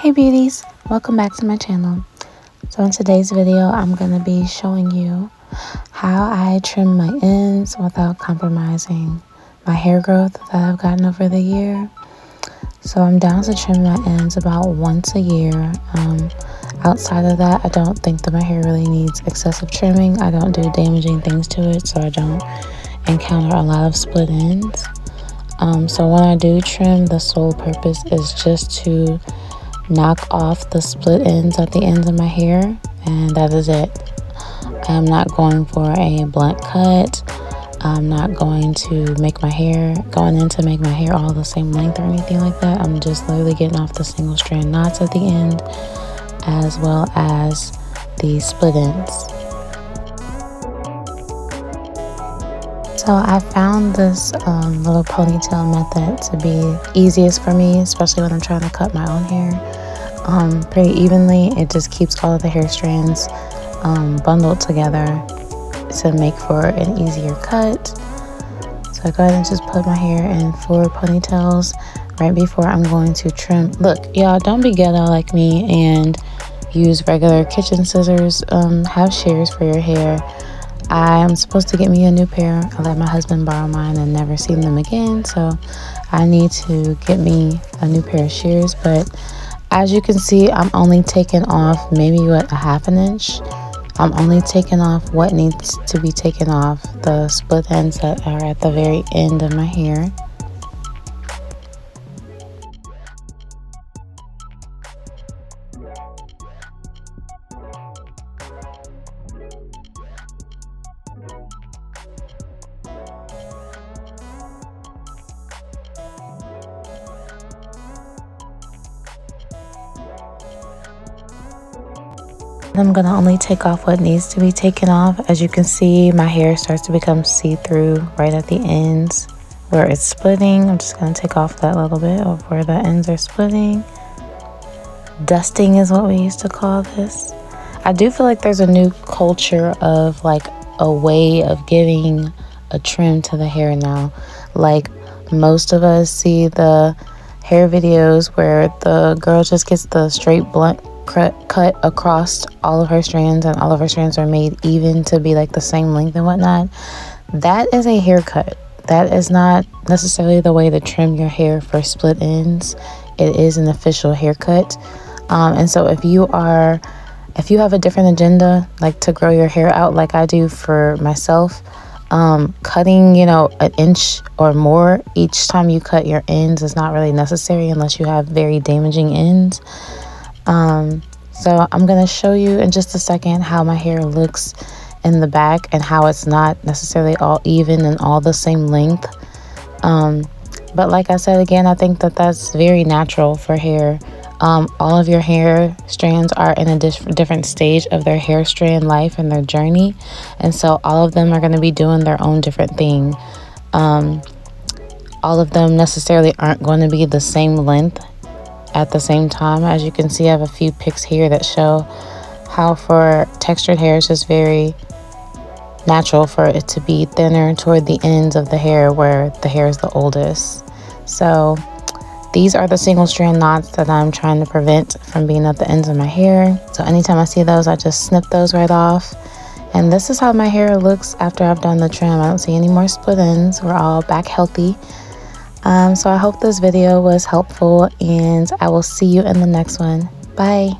Hey beauties, welcome back to my channel. So in today's video, I'm going to be showing you how I trim my ends without compromising my hair growth that I've gotten over the year. So I'm down to trim my ends about once a year. Outside of that, I don't think that my hair really needs excessive trimming. I don't do damaging things to it, so I don't encounter a lot of split ends. So when I do trim, the sole purpose is just to knock off the split ends at the ends of my hair, and that is it. I'm not going for a blunt cut. I'm not going to make my hair all the same length or anything like that. I'm just literally getting off the single strand knots at the end as well as the split ends. So I found this little ponytail method to be easiest for me, especially when I'm trying to cut my own hair pretty evenly. It just keeps all of the hair strands bundled together to make for an easier cut. So I go ahead and just put my hair in 4 ponytails right before I'm going to trim. Look, y'all, don't be ghetto like me and use regular kitchen scissors. Have shears for your hair. I am supposed to get me a new pair. I let my husband borrow mine and never seen them again, so I need to get me a new pair of shears. But as you can see, I'm only taking off maybe a half an inch. I'm only taking off what needs to be taken off, the split ends that are at the very end of my hair. I'm gonna only take off what needs to be taken off. As you can see, my hair starts to become see-through right at the ends where it's splitting. I'm just gonna take off that little bit of where the ends are splitting. Dusting is what we used to call this. I do feel like there's a new culture of like a way of giving a trim to the hair now. Like most of us see the hair videos where the girl just gets the straight blunt cut across all of her strands, and all of her strands are made even to be like the same length and whatnot. That is a haircut. That is not necessarily the way to trim your hair for split ends. It is an official haircut. And so if you have a different agenda, like to grow your hair out like I do for myself, cutting an inch or more each time you cut your ends is not really necessary unless you have very damaging ends. So I'm going to show you in just a second how my hair looks in the back and how it's not necessarily all even and all the same length. But like I said, again, I think that that's very natural for hair. All of your hair strands are in a different stage of their hair strand life and their journey. And so all of them are going to be doing their own different thing. All of them necessarily aren't going to be the same length at the same time. As you can see, I have a few pics here that show how for textured hair it's just very natural for it to be thinner toward the ends of the hair where the hair is the oldest. So these are the single strand knots that I'm trying to prevent from being at the ends of my hair. So anytime I see those, I just snip those right off. And this is how my hair looks after I've done the trim. I don't see any more split ends. We're all back healthy. So I hope this video was helpful, and I will see you in the next one. Bye.